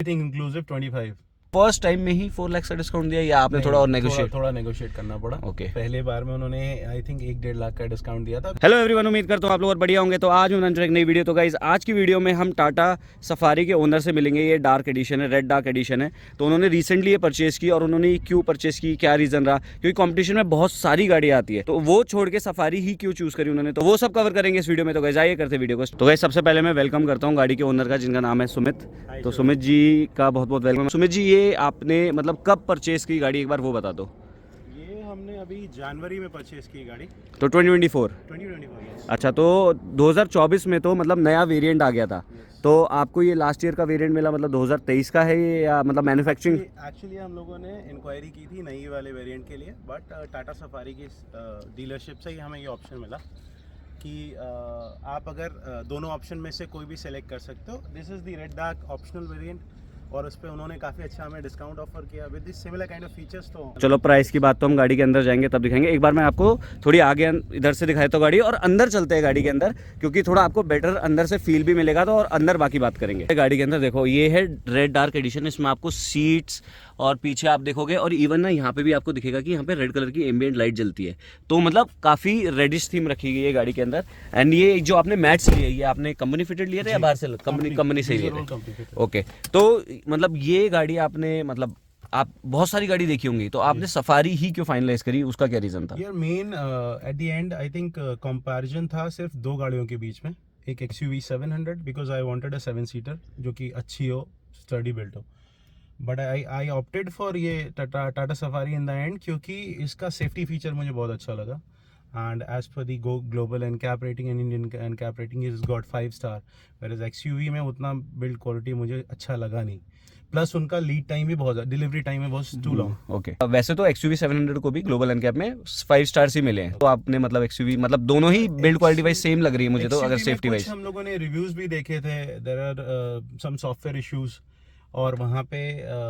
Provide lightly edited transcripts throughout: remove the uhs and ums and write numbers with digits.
Everything inclusive 25। First time में ही 4 लाख का discount दिया या आपने थोड़ा और नेगोशिएट? थोड़ा नेगोशिएट करना पड़ा। ओके। पहले बार में उन्होंने आई थिंक 1-1.5 लाख का डिस्काउंट दिया था। हेलो एवरीवन, उम्मीद करता हूँ आप लोग और बढ़िया होंगे। तो आज मैं एक नई वीडियो। तो गाइस आज की वीडियो में हम टाटा सफारी के ओनर से मिलेंगे। ये डार्क एडिशन है, रेड डार्क एडिशन है। तो उन्होंने रिसेंटली ये परचेस की और उन्होंने क्यों परचेस की, क्या रीज़न रहा, क्योंकि कंपटीशन में बहुत सारी गाड़ी आती है, तो वो छोड़ के सफारी ही क्यों चूज़ करी उन्होंने, तो वो सब कवर करेंगे इस वीडियो में। तो गाइस आइए करते वीडियो को। तो गाइस सबसे पहले मैं वेलकम करता हूँ गाड़ी के ओनर का, जिनका नाम है सुमित। तो सुमित जी का बहुत बहुत वेलकम। सुमित जी, ये आपने मतलब कब परचेस की गाड़ी, एक बार वो बता दो। ये हमने अभी जनवरी में परचेस की गाड़ी। तो 2024। अच्छा, तो 2024 में तो मतलब नया वेरिएंट आ गया था। तो आपको ये लास्ट ईयर का वेरिएंट मिला, मतलब 2023 का है ये, या मतलब मैन्युफैक्चरिंग? एक्चुअली हम लोगों ने इंक्वायरी की थी नई वाले वेरिएंट के लिए, बट टाटा सफारी की डीलरशिप से ही हमें ये ऑप्शन मिला कि आप अगर दोनों ऑप्शन में से कोई भी सेलेक्ट कर सकते हो। This is the red dark optional variant, और उस पर उन्होंने काफ़ी अच्छा हमें डिस्काउंट ऑफर किया with this similar kind of features. तो चलो प्राइस की बात तो हम गाड़ी के अंदर जाएंगे तब दिखाएंगे। एक बार मैं आपको थोड़ी आगे इधर से दिखाए तो गाड़ी, और अंदर चलते हैं गाड़ी के अंदर, क्योंकि थोड़ा आपको बेटर अंदर से फील भी मिलेगा। तो और अंदर बाकी बात करेंगे। गाड़ी के अंदर देखो, ये है रेड डार्क एडिशन। इसमें आपको सीट्स और पीछे आप देखोगे, और इवन ना यहाँ पे भी आपको दिखेगा कि यहाँ पे रेड कलर की एम्बिएंट लाइट जलती है। तो मतलब काफ़ी रेडिश थीम रखी गई है गाड़ी के अंदर। एंड ये जो आपने मैट्स लिए, ये आपने कंपनी फिटेड लिए थे या बाहर से कंपनी से लिए थे? ओके। तो मतलब ये गाड़ी आपने मतलब आप बहुत सारी गाड़ी देखी होंगी, तो आपने सफारी ही क्यों फाइनलाइज करी, उसका क्या रीजन था? यार main at the and I think comparison था सिर्फ दो गाड़ियों के बीच में। एक XUV 700 because I wanted a 7 seater जो कि अच्छी हो, स्टडी बिल्ट हो, बट आई ऑप्टेड फॉर ये Tata safari in the end, क्योंकि इसका सेफ्टी फीचर मुझे बहुत अच्छा लगा। And as per the global NCAP rating and Indian NCAP rating is got 5 star, whereas XUV में उतना बिल्ड क्वालिटी मुझे अच्छा लगा नहीं। प्लस उनका लीड टाइम भी बहुत, डिलीवरी टाइम है बहुत टू लॉन्ग। ओके। वैसे तो XUV 700 को भी ग्लोबल एनकैप में 5 स्टार्स ही मिले हैं। तो आपने मतलब XUV मतलब दोनों ही बिल्ड क्वालिटी वाइज सेम लग रही है मुझे तो, अगर सेफ्टी वाइज। हम लोगों ने रिव्यूज भी देखे थे, there are some software issues, और वहाँ पे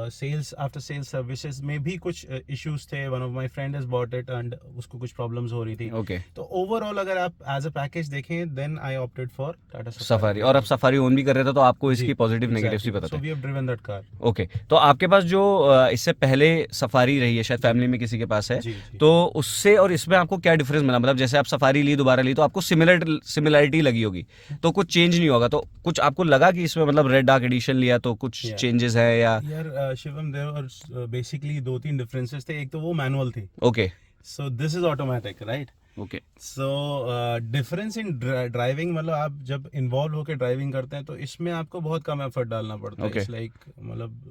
सेल्स आफ्टर सेल्स सर्विसेज में भी कुछ इश्यूज थे। One of my friend has bought it and उसको कुछ प्रॉब्लम्स हो रही थी। ओके। तो ओवरऑल अगर आप एज अ पैकेज देखें, then I opted for Tata Safari. और अब सफारी ओन भी कर रहे थे, तो आपको इसकी पॉजिटिव नेगेटिव्स भी पता सो थे। We have driven that car. Okay. तो आपके पास जो इससे पहले सफारी रही है, शायद फैमिली में किसी के पास है, तो उससे और इसमें आपको क्या डिफरेंस मिला? मतलब जैसे आप सफारी ली, दोबारा ली, तो आपको सिमिलरिटी लगी होगी, तो कुछ चेंज नहीं होगा? तो कुछ आपको लगा कि इसमें मतलब रेड डार्क एडिशन लिया तो कुछ चेंजेस है या? यार Shivam, there are basically 2-3 differences थे। एक तो वो मैनुअल थी। Okay. So this is automatic, right? Okay. So difference in driving, मतलब आप जब इन्वॉल्व होकर ड्राइविंग करते हैं तो इसमें आपको बहुत कम एफर्ट डालना पड़ता है। इट्स लाइक मतलब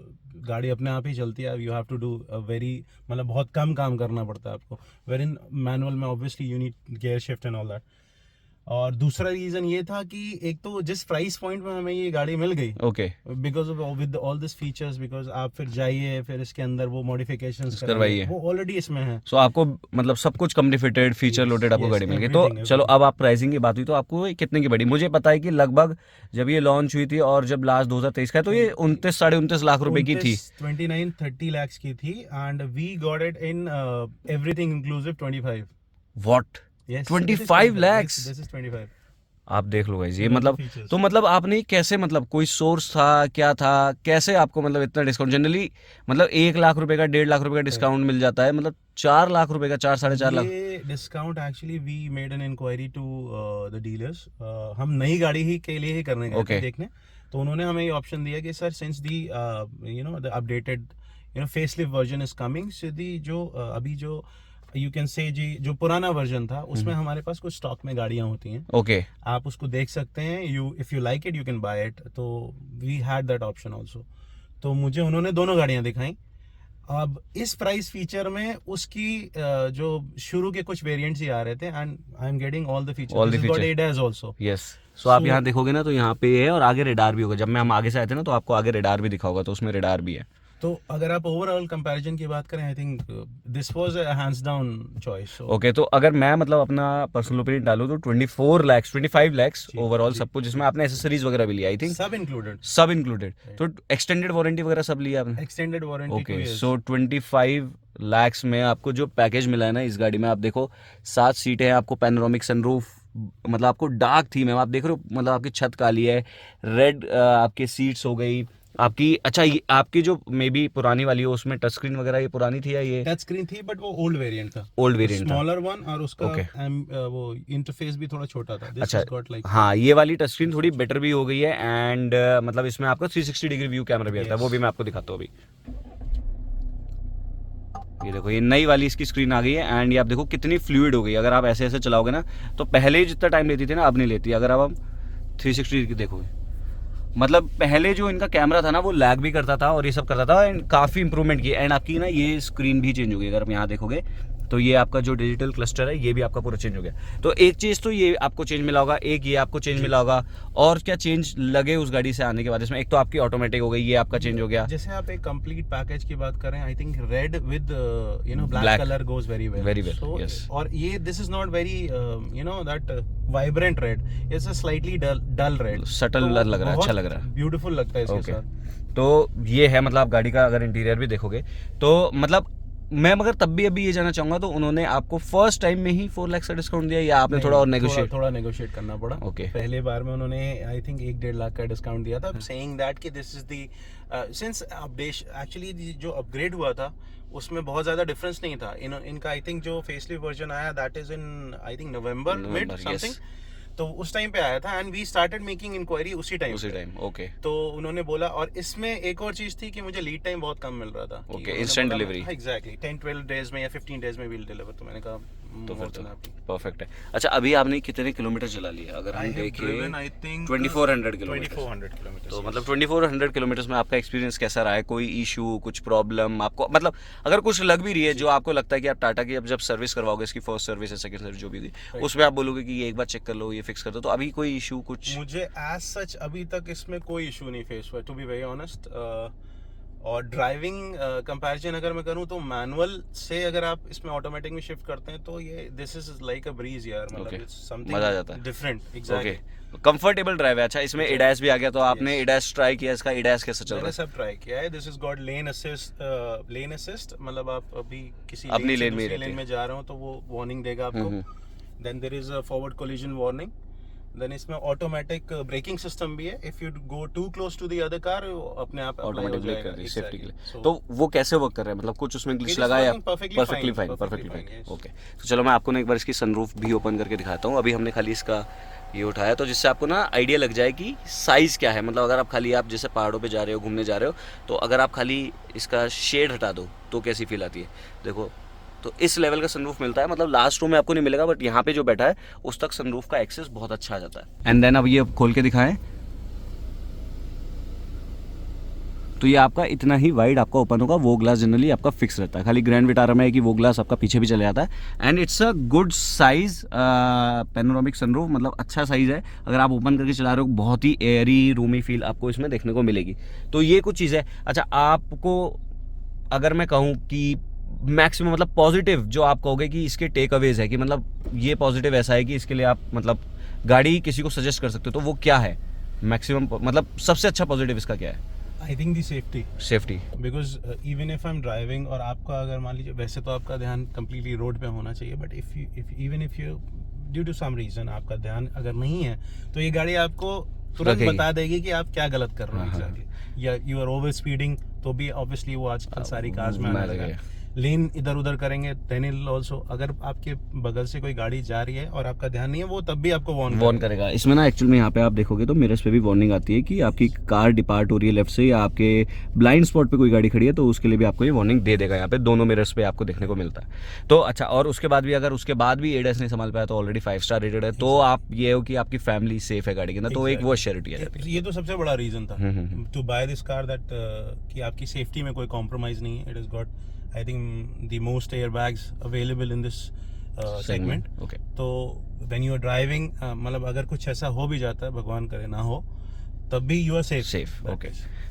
गाड़ी अपने आप ही चलती है। You have to do very, मतलब बहुत कम काम करना पड़ता है आपको। वेर इन मैनुअल में obviously you need gear shift and all that. और दूसरा रीजन ये था कि एक तो जिस प्राइस पॉइंट में हमें ये गाड़ी मिल गई, okay, because of with all this features, because आप फिर जाइए, फिर इसके अंदर वो मॉडिफिकेशंस करवाइए, वो ऑलरेडी इसमें है। सो आपको मतलब सब कुछ कंपनी फिटेड, फीचर लोडेड आपको गाड़ी मिल गई। तो चलो अब आप प्राइसिंग की बात हुई, तो आपको कितने की पड़ी? मुझे पता है कि लगभग जब ये लॉन्च हुई थी और जब लास्ट 2023 का है, तो ये 29-29.5 लाख रुपए की थी। 29-30 लाख की थी, and we got it in everything inclusive 25। What? 25 lakhs? This is 25। आप देख लो गाइस, ये मतलब तो मतलब आपने कैसे, मतलब कोई सोर्स था, क्या था, कैसे आपको मतलब इतना डिस्काउंट? जनरली मतलब 1 लाख रुपए का, 1.5 लाख रुपए का डिस्काउंट मिल जाता है, मतलब 4 लाख रुपए का, 4-4.5 लाख। ये discount actually we made an enquiry to the dealers. हम नई गाड़ी ही के लिए ही करने गए थे देखने, तो उन्होंने हमें ये ऑप्शन दिया कि sir since the the updated facelift version is coming, so the जो अभी जो यू कैन से जी जो पुराना वर्जन था उसमें हमारे पास कुछ स्टॉक में गाड़ियां होती हैं। ओके। आप उसको देख सकते हैं, you if you like it you can buy it. तो we had that option also. तो मुझे उन्होंने दोनों गाड़ियां दिखाई। अब इस प्राइस फीचर में उसकी जो शुरू के कुछ वेरिएंट्स ही आ रहे थे, and I am getting all the features. This got ADAS also. Yes. So आप यहाँ देखोगे ना, तो यहाँ पे है और आगे रेडार भी होगा। जब मैं हम आगे से आए थे ना, तो आपको आगे रेडार भी दिखा होगा, तो उसमें रेडार भी है। तो अगर आप ओवरऑल कंपैरिजन की बात करें, I think this was a hands down choice. Okay. तो अगर मैं मतलब अपना पर्सनल ओपिनियन डालूं, तो 25 लाख ओवरऑल सब कुछ, जिसमें आपने एसेसरीज वगैरह भी लिया, आई थिंक सब इंक्लूडेड। तो एक्सटेंडेड वारंटी वगैरह सब लिया आपने? Extended warranty. ओके। सो 25 लाख में आपको जो पैकेज मिला है ना इस गाड़ी में, आप देखो 7 सीटें हैं, आपको पैनोरामिक सनरूफ, मतलब आपको डार्क थीम है, आप देख रहे हो, मतलब आपकी छत काली है, रेड आपके सीट्स हो गई, आपकी अच्छा ये आपकी जो मे बी पुरानी वाली हो उसमें टच स्क्रीन वगैरह ये पुरानी थी या ये टच स्क्रीन थी, बट वो ओल्ड वेरिएंट था, ओल्ड वेरिएंट था? स्मॉलर वन, और उसका Okay. वो इंटरफेस भी थोड़ा छोटा था. दिस अच्छा हैज गॉट लाइक हाँ, ये वाली टच स्क्रीन थोड़ी बेटर भी हो गई है एंड मतलब इसमें आपका 360 डिग्री व्यू कैमरा भी आता है, Yes. वो भी मैं आपको दिखाता हूँ अभी। ये देखो ये नई वाली इसकी स्क्रीन आ गई है एंड ये आप देखो कितनी फ्लूइड हो गई। अगर आप ऐसे ऐसे चलाओगे ना तो पहले ही जितना टाइम लेती थी ना अब नहीं लेती। अगर आप 360 डिग्री देखोगे, मतलब पहले जो इनका कैमरा था ना वो लैग भी करता था और ये सब करता था एंड काफ़ी इंप्रूवमेंट की। एंड आपकी ना ये स्क्रीन भी चेंज हो गई। अगर आप यहाँ देखोगे तो ये आपका जो डिजिटल क्लस्टर है ये भी आपका पूरा चेंज हो गया। तो एक चीज़ तो ये आपको चेंज मिला होगा, एक ये आपको चेंज मिला होगा। और क्या चेंज लगे उस गाड़ी से आने के बाद इसमें? एक तो आपकी ऑटोमेटिक हो गई, ये आपका चेंज हो गया। जैसे आप एक कंप्लीट पैकेज की बात करें, I think red with black Black. Colour goes very well. Very well, yes. और ये this is not very that vibrant red, it's a slightly dull red, subtle लग रहा है, अच्छा लग रहा है, ब्यूटीफुल लगता है इसके Okay. साथ. तो ये है मतलब आप गाड़ी का अगर इंटीरियर भी देखोगे तो मतलब मैं मगर तब भी अभी ये जानना चाहूंगा तो उन्होंने आपको फर्स्ट टाइम में ही 4 लाख का डिस्काउंट दिया या आपने थोड़ा और नेगोशिएट? थोड़ा नेगोशिएट करना पड़ा. Okay. पहले बार में उन्होंने आई थिंक 1-1.5 लाख का डिस्काउंट दिया था, सेइंग दैट कि this is the since update actually जो अपग्रेड हुआ था उसमें बहुत ज्यादा डिफरेंस नहीं था. इनका आई थिंक जो फेसलिफ्ट वर्जन आया that is in I think November mid something, तो उस टाइम पे आया था and we started making enquiry उसी टाइम. ओके. तो उन्होंने बोला, और इसमें एक और चीज थी कि मुझे लीड टाइम बहुत कम मिल रहा था. Okay, instant delivery. Exactly 10-12 days में या 15 डेज में विल डिलीवर. तो मैंने कहा तो फिर more तो than happy. परफेक्ट है। अच्छा अभी आपने कितने किलोमीटर चला लिया अगर I हम have देखें? driven, I think, 2400 kilometre. 2400 kilometre. तो मतलब 2400 किलोमीटर में आपका एक्सपीरियंस कैसा रहा है? कोई इशू, कुछ प्रॉब्लम आपको, मतलब अगर कुछ लग भी रही है जो आपको लगता है कि आप टाटा की अब जब सर्विस करवाओगे, इसकी फर्स्ट सर्विस है, सेकंड सर्विस जो भी होगी, उसमें आप बोलोगे कि ये एक बार चेक कर लो, ये फिक्स कर दो, तो अभी कोई इशू कुछ? मुझे एज सच अभी तक इसमें कोई इशू नहीं फेस हुआ, टू बी वेरी ऑनेस्ट. और ड्राइविंग कंपैरिजन अगर मैं करूं तो मैनुअल से अगर आप इसमें ऑटोमेटिक में शिफ्ट करते हैं तो ये this is like a breeze यार. मतलब Okay. इट्स समथिंग मजा आ जाता है. Different. Okay, exactly. Comfortable drive है। अच्छा इसमें एडास भी आ गया, तो आपने एडास ट्राई किया? इसका एडास कैसा चल रहा मैंने है? सब ट्राई किया है. This is got lane assist, मतलब आप अभी किसी अपनी lane से lane में ही दूसरी रहती lane है. में जा रहे हो तो वो वार्निंग देगा आपको. Then there is a forward collision warning. Then इसमें ऑटोमेटिक ब्रेकिंग सिस्टम भी है. If you go too close to the other car अपने आप ऑटोमेटिक ब्रेक कर जाएगा. दी सेफ्टी के लिए. So, तो वो कैसे वर्क कर रहा है? मतलब कुछ उसमें It ग्लिच is लगा या working perfectly perfectly fine, fine? Perfectly perfectly fine. fine, yes. Okay, तो चलो मैं आपको ना एक बार इसकी सनरूफ भी ओपन करके दिखाता हूँ. अभी हमने खाली इसका ये उठाया तो जिससे आपको ना आइडिया लग जाए कि साइज़ क्या है. मतलब अगर आप खाली आप जैसे पहाड़ों पे जा रहे हो, घूमने जा रहे हो, तो अगर आप खाली इसका शेड हटा दो तो कैसी फील आती है. देखो तो इस लेवल का सनरूफ मिलता है. मतलब लास्ट रो में आपको नहीं मिलेगा, बट यहाँ पे जो बैठा है उस तक सनरूफ का एक्सेस बहुत अच्छा आ जाता है. एंड देन अब ये खोल के दिखाएं तो ये आपका इतना ही वाइड आपका ओपन होगा. वो ग्लास जनरली आपका फिक्स रहता है. खाली ग्रैंड विटारा में है कि वो ग्लास आपका पीछे भी चले जाता है. And it's a good size panoramic sunroof. मतलब अच्छा साइज़ है. अगर आप ओपन करके चला रहे हो बहुत ही एयरी रूमी फील आपको इसमें देखने को मिलेगी. तो ये कुछ चीज़ है. अच्छा आपको अगर मैं कहूँ कि मैक्सिमम मतलब पॉजिटिव जो आप कहोगे कि इसके टेक अवेज है कि मतलब ये पॉजिटिव ऐसा है कि इसके लिए आप मतलब गाड़ी किसी को सजेस्ट कर सकते हो, तो वो क्या है मैक्सिमम? मतलब सबसे अच्छा पॉजिटिव इसका क्या है? I think the safety. Safety. Because even if I am driving और आपका अगर मान लीजिए, वैसे तो आपका ध्यान कम्प्लीटली रोड पे होना चाहिए, but if you due to some reason आपका ध्यान अगर नहीं है तो ये गाड़ी आपको तुरंत रखेगी. बता देगी कि आप क्या गलत कर रहे हो. हाँ. एग्जैक्टली. या यू आर ओवर स्पीडिंग तो भी ऑब्वियसली वो आजकल सारी कार्स में आने लगा है. है. लेन इधर उधर करेंगे देन इट ऑल्सो. अगर आपके बगल से कोई गाड़ी जा रही है और आपका ध्यान नहीं है, वो तब भी आपको वार्न करेगा. इसमें ना एक्चुअल में यहाँ पे आप देखोगे तो मिरर्स पे भी वार्निंग आती है कि आपकी कार डिपार्ट हो रही है लेफ्ट से या आपके ब्लाइंड स्पॉट पे कोई गाड़ी खड़ी है, तो उसके लिए भी आपको ये वार्निंग दे देगा. यहाँ पे दोनों मिरर्स पे आपको देखने को मिलता है. तो अच्छा, और उसके बाद भी अगर उसके बाद भी एडस नहीं संभाल पाया तो ऑलरेडी 5 स्टार रेटेड है. तो आप ये हो कि आपकी फैमिली सेफ है गाड़ी के अंदर, तो एक वो श्योरिटी है. ये तो सबसे बड़ा रीजन था to buy this car, that कि आपकी सेफ्टी में कोई कॉम्प्रोमाइज नहीं है. It is got I think the most airbags available in this segment. Okay. तो when you are driving, मतलब अगर कुछ ऐसा हो भी जाता है, भगवान करे ना हो, तब भी you are safe. ओके.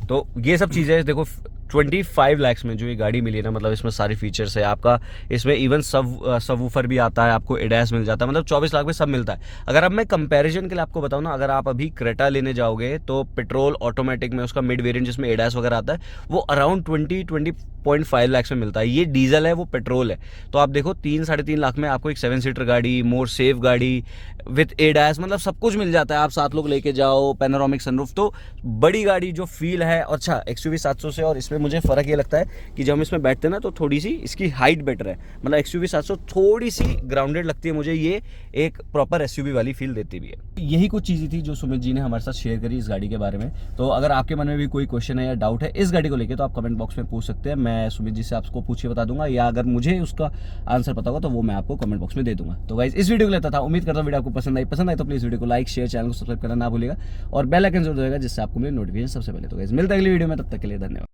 तो ये सब चीज़ें देखो 25 लाख में जो ये गाड़ी मिली है ना, मतलब इसमें सारे फीचर्स है आपका. इसमें इवन सबवूफर भी आता है, आपको एडास मिल जाता है. मतलब 24 लाख में सब मिलता है. अगर अब मैं कंपैरिजन के लिए आपको बताऊं ना, अगर आप अभी क्रेटा लेने जाओगे तो पेट्रोल ऑटोमेटिक में उसका मिड वेरिएंट जिसमें एडास वगैरह आता है वो अराउंड 20 2.5 लाख में मिलता है। ये डीजल है, वो पेट्रोल है। तो आप देखो 3-3.5 लाख में आपको एक 7 सीटर गाड़ी, मोर सेफ गाड़ी विथ एडास, मतलब सब कुछ मिल जाता है। आप 7 लोग लेके जाओ, पैनोरामिक सनरूफ, तो बड़ी गाड़ी जो फील है। अच्छा, XUV 700 से और इसमें मुझे फ़र्क ये लगता है कि जब हम इसमें बैठते हैं ना तो थोड़ी सी इसकी हाइट बेटर है। मतलब XUV 700 थोड़ी सी ग्राउंडेड लगती है मुझे, ये एक प्रॉपर SUV वाली फील देती भी है। यही कुछ चीज़ें थी जो सुमित जी ने हमारे साथ शेयर करी इस गाड़ी के बारे में। तो अगर आपके मन में भी कोई क्वेश्चन है या डाउट है इस गाड़ी को लेके, तो आप कमेंट बॉक्स में पूछ सकते हैं। मैं सुमित जी से आपको पूछ के बता दूंगा, या अगर मुझे उसका आंसर पता होगा तो वो मैं आपको कमेंट बॉक्स में दे दूंगा। तो गाइस, इस वीडियो को लेता था, उम्मीद करता हूँ वीडियो आपको पसंद आई तो प्लीज वीडियो को लाइक, शेयर, चैनल को सब्सक्राइब करना ना भूलिएगा और बेल आइकन जरूर दबाइएगा, जिससे आपको मेरी नोटिफिकेशन सबसे पहले। तो गाइस, मिलते हैं अगली वीडियो में, तब तक के लिए धन्यवाद।